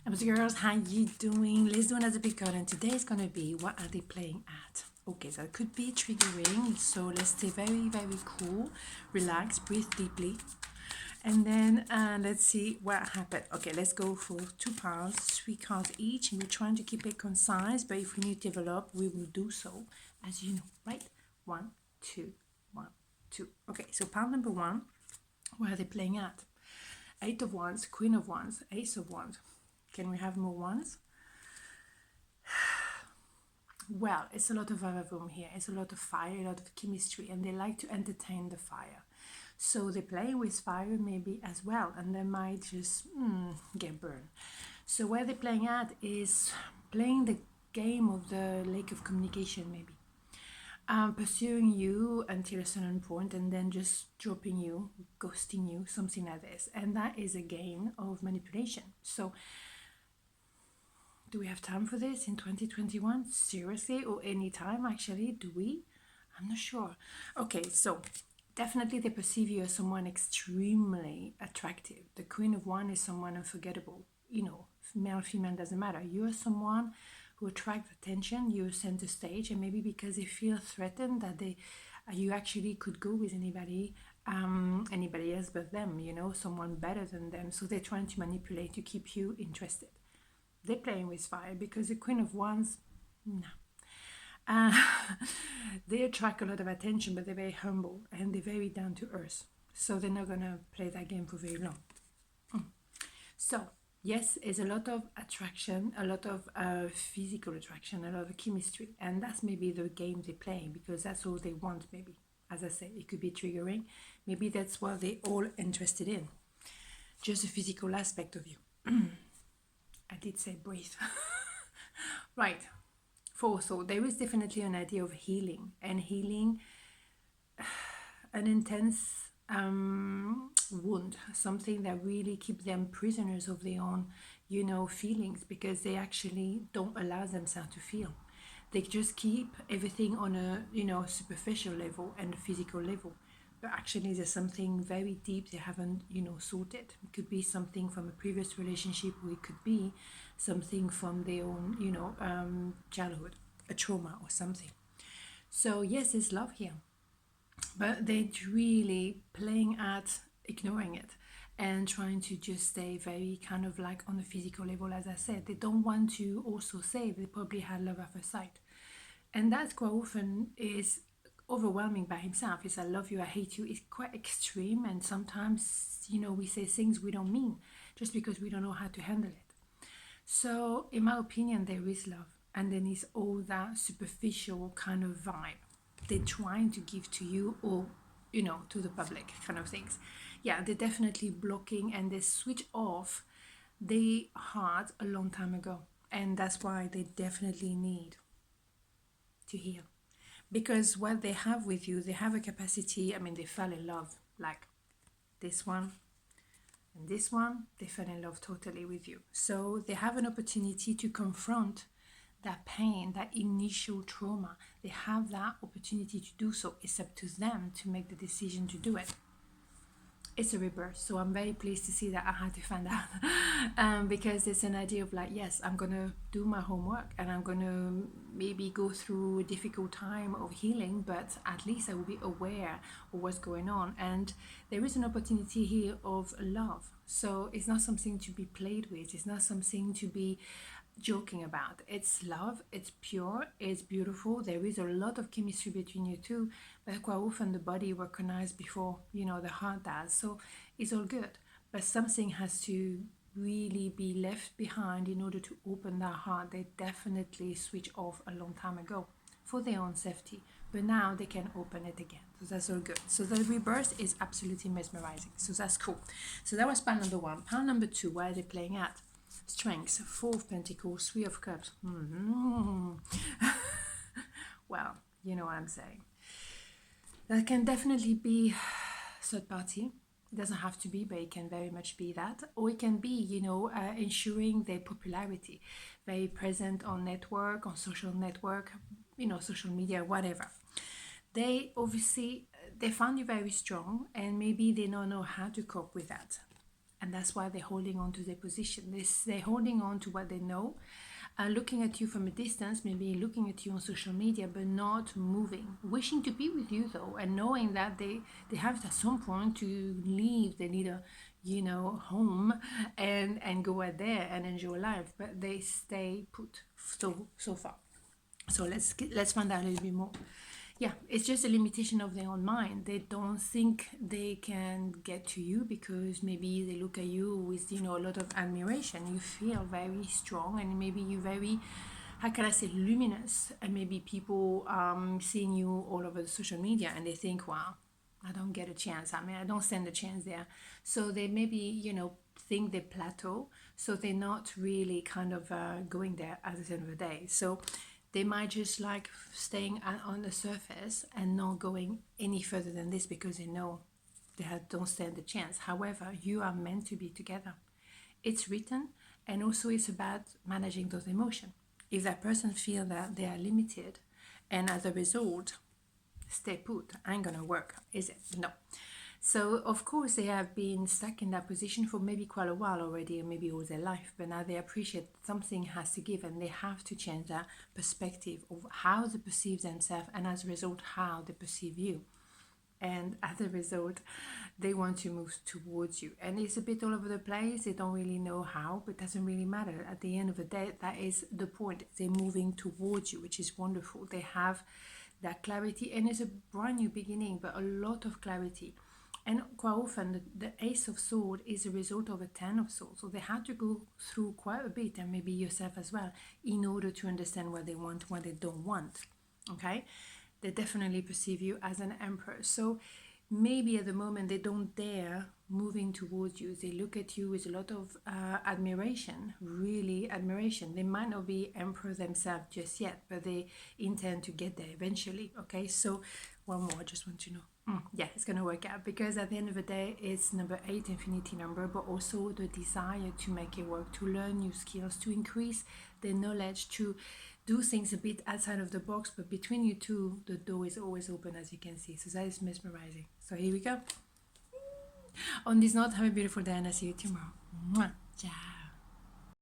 Girls, how you doing? Let's do another pick card, and today is gonna be what are they playing at? Okay, so it could be triggering, so let's stay very, very cool, relax, breathe deeply, and then let's see what happened. Okay, let's go for 2 pounds, 3 cards each, and we're trying to keep it concise, but if we need to develop, we will do so, as you know, right? 1, 2, 1, 2. Okay, so pound number 1, where are they playing at? 8 of Wands, Queen of Wands, Ace of Wands. Can we have more ones? Well, it's a lot of room here. It's a lot of fire, a lot of chemistry, and they like to entertain the fire. So they play with fire maybe as well, and they might just get burned. So where they're playing at is playing the game of the lake of communication maybe. Pursuing you until a certain point and then just dropping you, ghosting you, something like this. And that is a game of manipulation. So do we have time for this in 2021? Seriously? Or any time actually? Do we? I'm not sure. Okay, so definitely they perceive you as someone extremely attractive. The Queen of Wands is someone unforgettable. You know, male, female, doesn't matter. You're someone who attracts attention, you center stage, and maybe because they feel threatened that you actually could go with anybody else but them, you know, someone better than them. So they're trying to manipulate to keep you interested. They're playing with fire because the Queen of Wands, no. They attract a lot of attention, but they're very humble and they're very down to earth. So they're not going to play that game for very long. So, yes, it's a lot of attraction, a lot of physical attraction, a lot of chemistry. And that's maybe the game they're playing because that's all they want, maybe. As I said, it could be triggering. Maybe that's what they're all interested in. Just the physical aspect of you. I did say breathe. Right. So there is definitely an idea of healing, and healing an intense wound, something that really keeps them prisoners of their own, you know, feelings, because they actually don't allow themselves to feel. They just keep everything on a, you know, superficial level and a physical level. But actually there's something very deep they haven't, you know, sorted. It could be something from a previous relationship, or it could be something from their own, you know, childhood, a trauma or something. So yes, there's love here, but they're really playing at ignoring it and trying to just stay very kind of like on the physical level. As I said, they don't want to also say they probably had love at first sight, and that quite often is overwhelming by himself. It's I love you, I hate you. It's quite extreme, and sometimes, you know, we say things we don't mean just because we don't know how to handle it. So in my opinion, there is love, and then it's all that superficial kind of vibe they're trying to give to you, or, you know, to the public kind of things. Yeah, they're definitely blocking, and they switch off the heart a long time ago, and that's why they definitely need to heal. Because what they have with you, they have a capacity. I mean, they fell in love, like this one and this one, they fell in love totally with you. So they have an opportunity to confront that pain, that initial trauma. They have that opportunity to do so. It's up to them to make the decision to do it. It's a rebirth, so I'm very pleased to see that I had to find out because it's an idea of like, yes, I'm gonna do my homework and I'm gonna maybe go through a difficult time of healing, but at least I will be aware of what's going on, and there is an opportunity here of love. So it's not something to be played with, it's not something to be joking about. It's love, it's pure, it's beautiful. There is a lot of chemistry between you two, but quite often the body recognizes before, you know, the heart does. So it's all good, but something has to really be left behind in order to open that heart. They definitely switch off a long time ago for their own safety, but now they can open it again. So that's all good. So the rebirth is absolutely mesmerizing, so that's cool. So that was pile number 1. Pile number 2, where are they playing at? Strengths, 4 of Pentacles, 3 of Cups. Well, you know what I'm saying. That can definitely be third party. It doesn't have to be, but it can very much be that. Or it can be, you know, ensuring their popularity. Very present on network, on social network, you know, social media, whatever. They obviously, they found you very strong, and maybe they don't know how to cope with that. And that's why they're holding on to their position. They're holding on to what they know, looking at you from a distance, maybe looking at you on social media, but not moving, wishing to be with you though, and knowing that they have at some point to leave. They need a home and go out there and enjoy life, but they stay put so far. So let's find out a little bit more. Yeah, it's just a limitation of their own mind. They don't think they can get to you because maybe they look at you with a lot of admiration. You feel very strong, and maybe you very, how can I say, luminous, and maybe people seeing you all over the social media and they think, wow, I don't get a chance. I don't stand a chance there. So they maybe think they plateau, so they're not really kind of going there at the end of the day. So they might just like staying on the surface and not going any further than this because they know they don't stand a chance. However, you are meant to be together. It's written, and also it's about managing those emotions. If that person feels that they are limited and as a result, stay put, ain't gonna work, is it? No. So of course they have been stuck in that position for maybe quite a while already, or maybe all their life, but now they appreciate something has to give, and they have to change that perspective of how they perceive themselves, and as a result how they perceive you. And as a result, they want to move towards you, and it's a bit all over the place. They don't really know how, but it doesn't really matter. At the end of the day, that is the point. They're moving towards you, which is wonderful. They have that clarity, and it's a brand new beginning, but a lot of clarity. And quite often the Ace of Swords is a result of a Ten of Swords. So they had to go through quite a bit, and maybe yourself as well, in order to understand what they want, what they don't want. Okay? They definitely perceive you as an emperor. So maybe at the moment they don't dare moving towards you. They look at you with a lot of admiration, really admiration. They might not be emperor themselves just yet, but they intend to get there eventually. Okay, so one more, I just want to know. Yeah, it's going to work out, because at the end of the day, it's number 8, infinity number, but also the desire to make it work, to learn new skills, to increase their knowledge, to do things a bit outside of the box. But between you two, the door is always open, as you can see. So that is mesmerizing. So here we go. On this note, have a beautiful day, and I'll see you tomorrow. Mwah. Ciao.